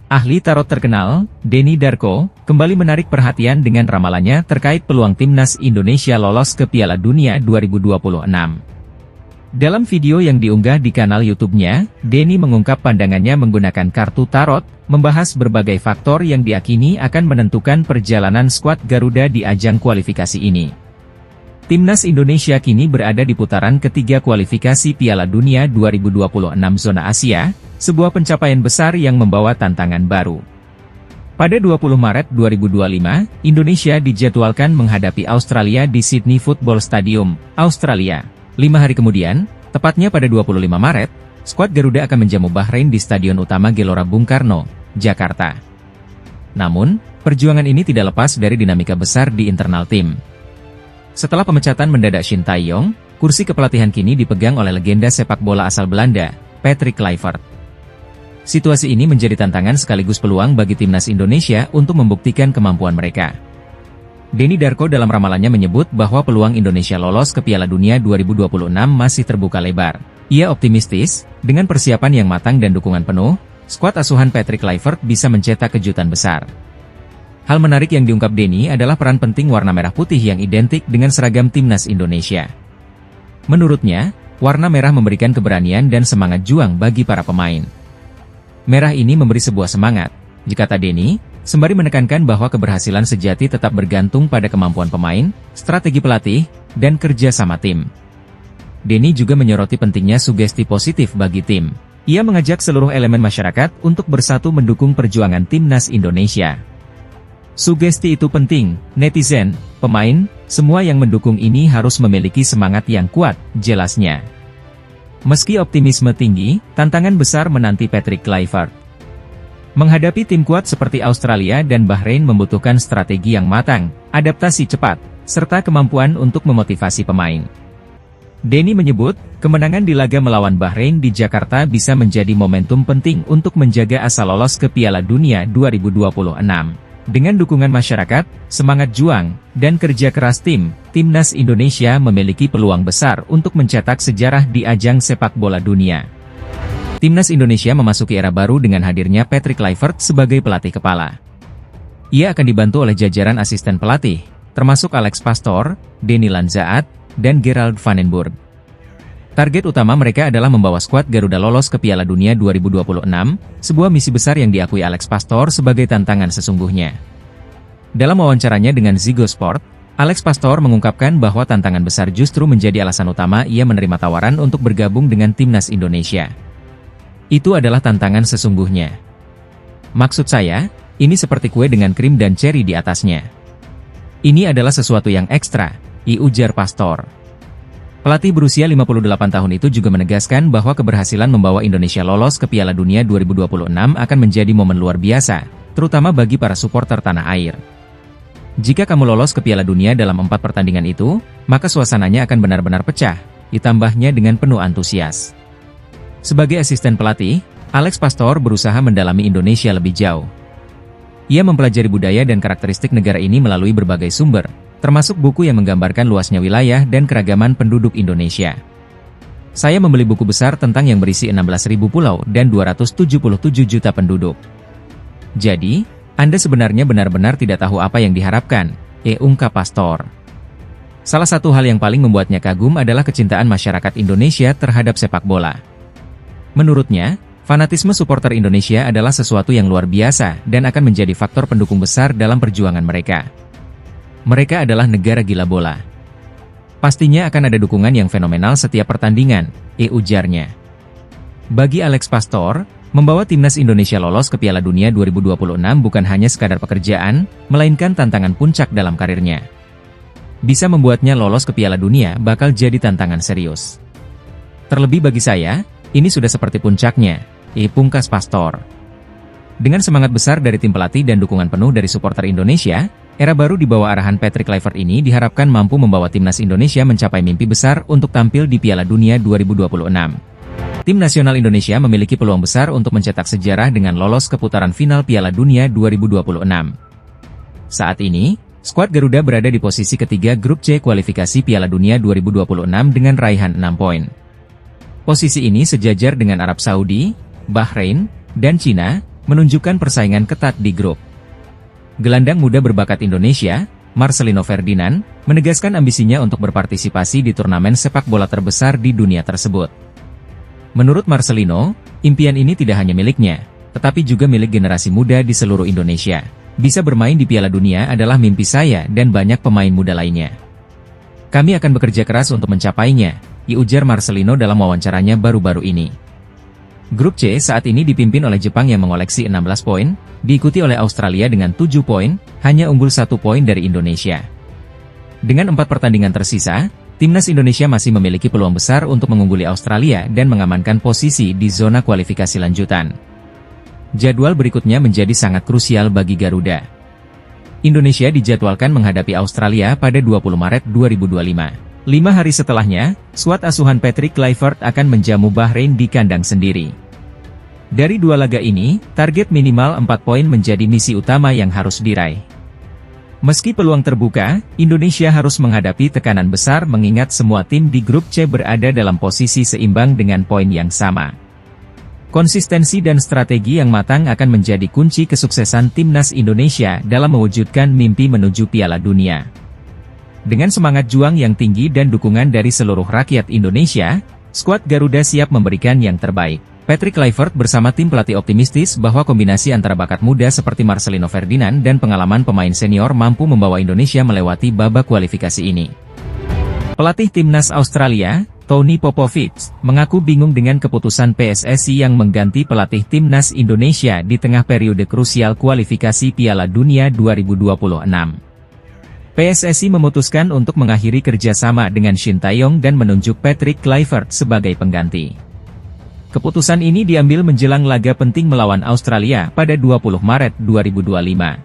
Ahli tarot terkenal, Denny Darko, kembali menarik perhatian dengan ramalannya terkait peluang timnas Indonesia lolos ke Piala Dunia 2026. Dalam video yang diunggah di kanal YouTube-nya, Denny mengungkap pandangannya menggunakan kartu tarot, membahas berbagai faktor yang diakini akan menentukan perjalanan skuad Garuda di ajang kualifikasi ini. Timnas Indonesia kini berada di putaran ketiga kualifikasi Piala Dunia 2026 zona Asia, sebuah pencapaian besar yang membawa tantangan baru. Pada 20 Maret 2025, Indonesia dijadwalkan menghadapi Australia di Sydney Football Stadium, Australia. 5 hari kemudian, tepatnya pada 25 Maret, skuad Garuda akan menjamu Bahrain di Stadion Utama Gelora Bung Karno, Jakarta. Namun, perjuangan ini tidak lepas dari dinamika besar di internal tim. Setelah pemecatan mendadak Shin Tae-yong, kursi kepelatihan kini dipegang oleh legenda sepak bola asal Belanda, Patrick Kluivert. Situasi ini menjadi tantangan sekaligus peluang bagi timnas Indonesia untuk membuktikan kemampuan mereka. Denny Darko dalam ramalannya menyebut bahwa peluang Indonesia lolos ke Piala Dunia 2026 masih terbuka lebar. Ia optimistis, dengan persiapan yang matang dan dukungan penuh, skuad asuhan Patrick Kluivert bisa mencetak kejutan besar. Hal menarik yang diungkap Denny adalah peran penting warna merah putih yang identik dengan seragam timnas Indonesia. Menurutnya, warna merah memberikan keberanian dan semangat juang bagi para pemain. Merah ini memberi sebuah semangat, kata Denny, sembari menekankan bahwa keberhasilan sejati tetap bergantung pada kemampuan pemain, strategi pelatih, dan kerja sama tim. Denny juga menyoroti pentingnya sugesti positif bagi tim. Ia mengajak seluruh elemen masyarakat untuk bersatu mendukung perjuangan timnas Indonesia. Sugesti itu penting, netizen, pemain, semua yang mendukung ini harus memiliki semangat yang kuat, jelasnya. Meski optimisme tinggi, tantangan besar menanti Patrick Kluivert. Menghadapi tim kuat seperti Australia dan Bahrain membutuhkan strategi yang matang, adaptasi cepat, serta kemampuan untuk memotivasi pemain. Denny menyebut, kemenangan di laga melawan Bahrain di Jakarta bisa menjadi momentum penting untuk menjaga asa lolos ke Piala Dunia 2026. Dengan dukungan masyarakat, semangat juang, dan kerja keras tim, timnas Indonesia memiliki peluang besar untuk mencetak sejarah di ajang sepak bola dunia. Timnas Indonesia memasuki era baru dengan hadirnya Patrick Kluivert sebagai pelatih kepala. Ia akan dibantu oleh jajaran asisten pelatih, termasuk Alex Pastoor, Denny Lanzaat, dan Gerald van den Burg. Target utama mereka adalah membawa skuad Garuda lolos ke Piala Dunia 2026, sebuah misi besar yang diakui Alex Pastoor sebagai tantangan sesungguhnya. Dalam wawancaranya dengan Ziggo Sport, Alex Pastoor mengungkapkan bahwa tantangan besar justru menjadi alasan utama ia menerima tawaran untuk bergabung dengan timnas Indonesia. Itu adalah tantangan sesungguhnya. Maksud saya, ini seperti kue dengan krim dan ceri di atasnya. Ini adalah sesuatu yang ekstra, ujar Pastoor. Pelatih berusia 58 tahun itu juga menegaskan bahwa keberhasilan membawa Indonesia lolos ke Piala Dunia 2026 akan menjadi momen luar biasa, terutama bagi para supporter tanah air. Jika kamu lolos ke Piala Dunia dalam 4 pertandingan itu, maka suasananya akan benar-benar pecah, ditambahnya dengan penuh antusias. Sebagai asisten pelatih, Alex Pastoor berusaha mendalami Indonesia lebih jauh. Ia mempelajari budaya dan karakteristik negara ini melalui berbagai sumber, termasuk buku yang menggambarkan luasnya wilayah dan keragaman penduduk Indonesia. Saya membeli buku besar tentang yang berisi 16.000 pulau dan 277 juta penduduk. Jadi, Anda sebenarnya benar-benar tidak tahu apa yang diharapkan, ungkap Pastoor. Salah satu hal yang paling membuatnya kagum adalah kecintaan masyarakat Indonesia terhadap sepak bola. Menurutnya, fanatisme supporter Indonesia adalah sesuatu yang luar biasa dan akan menjadi faktor pendukung besar dalam perjuangan mereka. Mereka adalah negara gila bola. Pastinya akan ada dukungan yang fenomenal setiap pertandingan, ujarnya. Bagi Alex Pastoor, membawa timnas Indonesia lolos ke Piala Dunia 2026 bukan hanya sekadar pekerjaan, melainkan tantangan puncak dalam karirnya. Bisa membuatnya lolos ke Piala Dunia bakal jadi tantangan serius. Terlebih bagi saya, ini sudah seperti puncaknya, pungkas Pastoor. Dengan semangat besar dari tim pelatih dan dukungan penuh dari supporter Indonesia, era baru di bawah arahan Patrick Kluivert ini diharapkan mampu membawa timnas Indonesia mencapai mimpi besar untuk tampil di Piala Dunia 2026. Tim nasional Indonesia memiliki peluang besar untuk mencetak sejarah dengan lolos ke putaran final Piala Dunia 2026. Saat ini, skuad Garuda berada di posisi ketiga grup C kualifikasi Piala Dunia 2026 dengan raihan 6 poin. Posisi ini sejajar dengan Arab Saudi, Bahrain, dan Cina, menunjukkan persaingan ketat di grup. Gelandang muda berbakat Indonesia, Marcelino Ferdinand, menegaskan ambisinya untuk berpartisipasi di turnamen sepak bola terbesar di dunia tersebut. Menurut Marcelino, impian ini tidak hanya miliknya, tetapi juga milik generasi muda di seluruh Indonesia. Bisa bermain di Piala Dunia adalah mimpi saya dan banyak pemain muda lainnya. Kami akan bekerja keras untuk mencapainya, ujar Marcelino dalam wawancaranya baru-baru ini. Grup C saat ini dipimpin oleh Jepang yang mengoleksi 16 poin, diikuti oleh Australia dengan 7 poin, hanya unggul 1 poin dari Indonesia. Dengan 4 pertandingan tersisa, timnas Indonesia masih memiliki peluang besar untuk mengungguli Australia dan mengamankan posisi di zona kualifikasi lanjutan. Jadwal berikutnya menjadi sangat krusial bagi Garuda. Indonesia dijadwalkan menghadapi Australia pada 20 Maret 2025. 5 hari setelahnya, skuad asuhan Patrick Kluivert akan menjamu Bahrain di kandang sendiri. Dari 2 laga ini, target minimal 4 poin menjadi misi utama yang harus diraih. Meski peluang terbuka, Indonesia harus menghadapi tekanan besar mengingat semua tim di grup C berada dalam posisi seimbang dengan poin yang sama. Konsistensi dan strategi yang matang akan menjadi kunci kesuksesan timnas Indonesia dalam mewujudkan mimpi menuju Piala Dunia. Dengan semangat juang yang tinggi dan dukungan dari seluruh rakyat Indonesia, skuad Garuda siap memberikan yang terbaik. Patrick Kluivert bersama tim pelatih optimistis bahwa kombinasi antara bakat muda seperti Marcelino Ferdinand dan pengalaman pemain senior mampu membawa Indonesia melewati babak kualifikasi ini. Pelatih timnas Australia, Tony Popovic, mengaku bingung dengan keputusan PSSI yang mengganti pelatih timnas Indonesia di tengah periode krusial kualifikasi Piala Dunia 2026. PSSI memutuskan untuk mengakhiri kerjasama dengan Shin Tae-yong dan menunjuk Patrick Kluivert sebagai pengganti. Keputusan ini diambil menjelang laga penting melawan Australia pada 20 Maret 2025.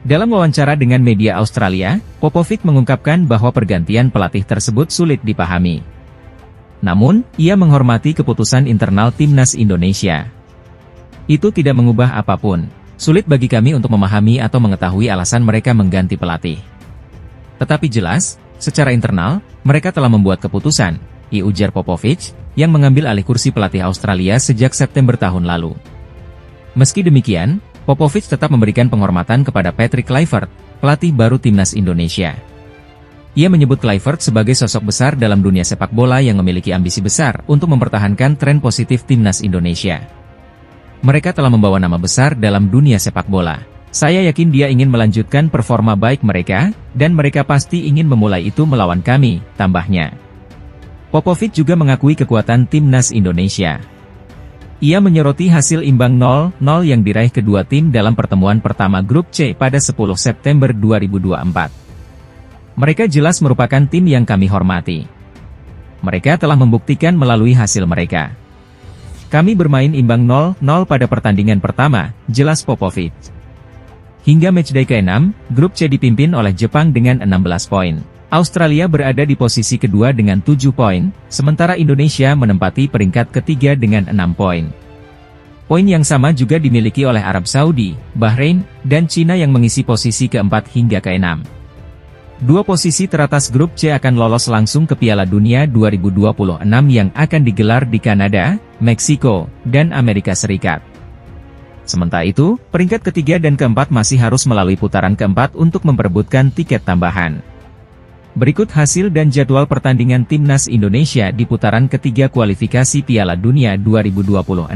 Dalam wawancara dengan media Australia, Popovic mengungkapkan bahwa pergantian pelatih tersebut sulit dipahami. Namun, ia menghormati keputusan internal timnas Indonesia. Itu tidak mengubah apapun. Sulit bagi kami untuk memahami atau mengetahui alasan mereka mengganti pelatih. Tetapi jelas, secara internal, mereka telah membuat keputusan, ujar Popovic, yang mengambil alih kursi pelatih Australia sejak September tahun lalu. Meski demikian, Popovic tetap memberikan penghormatan kepada Patrick Kluivert, pelatih baru timnas Indonesia. Ia menyebut Kluivert sebagai sosok besar dalam dunia sepak bola yang memiliki ambisi besar untuk mempertahankan tren positif timnas Indonesia. Mereka telah membawa nama besar dalam dunia sepak bola. Saya yakin dia ingin melanjutkan performa baik mereka, dan mereka pasti ingin memulai itu melawan kami, tambahnya. Popovic juga mengakui kekuatan timnas Indonesia. Ia menyoroti hasil imbang 0-0 yang diraih kedua tim dalam pertemuan pertama grup C pada 10 September 2024. Mereka jelas merupakan tim yang kami hormati. Mereka telah membuktikan melalui hasil mereka. Kami bermain imbang 0-0 pada pertandingan pertama, jelas Popovic. Hingga matchday ke-6, grup C dipimpin oleh Jepang dengan 16 poin. Australia berada di posisi kedua dengan 7 poin, sementara Indonesia menempati peringkat ketiga dengan 6 poin. Poin yang sama juga dimiliki oleh Arab Saudi, Bahrain, dan Cina yang mengisi posisi keempat hingga ke-6. 2 posisi teratas grup C akan lolos langsung ke Piala Dunia 2026 yang akan digelar di Kanada, Meksiko, dan Amerika Serikat. Sementara itu, peringkat ketiga dan keempat masih harus melalui putaran keempat untuk memperebutkan tiket tambahan. Berikut hasil dan jadwal pertandingan timnas Indonesia di putaran ketiga kualifikasi Piala Dunia 2026. 6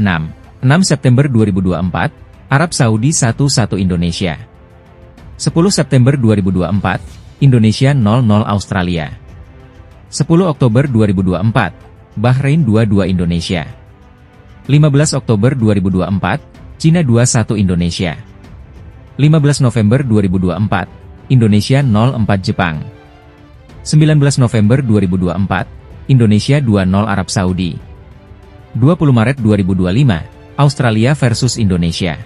September 2024, Arab Saudi 1-1 Indonesia. 10 September 2024, Indonesia 0-0 Australia. 10 Oktober 2024, Bahrain 2-2 Indonesia. 15 Oktober 2024, Cina 2-1 Indonesia. 15 November 2024, Indonesia 0-4 Jepang. 19 November 2024, Indonesia 2-0 Arab Saudi. 20 Maret 2025, Australia versus Indonesia.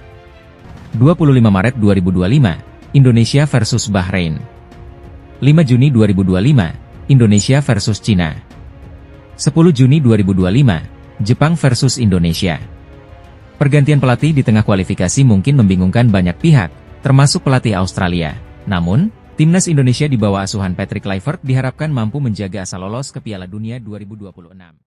25 Maret 2025, Indonesia versus Bahrain. 5 Juni 2025, Indonesia versus Cina. 10 Juni 2025, Jepang versus Indonesia. Pergantian pelatih di tengah kualifikasi mungkin membingungkan banyak pihak, termasuk pelatih Australia. Namun, timnas Indonesia di bawah asuhan Patrick Kluivert diharapkan mampu menjaga asa lolos ke Piala Dunia 2026.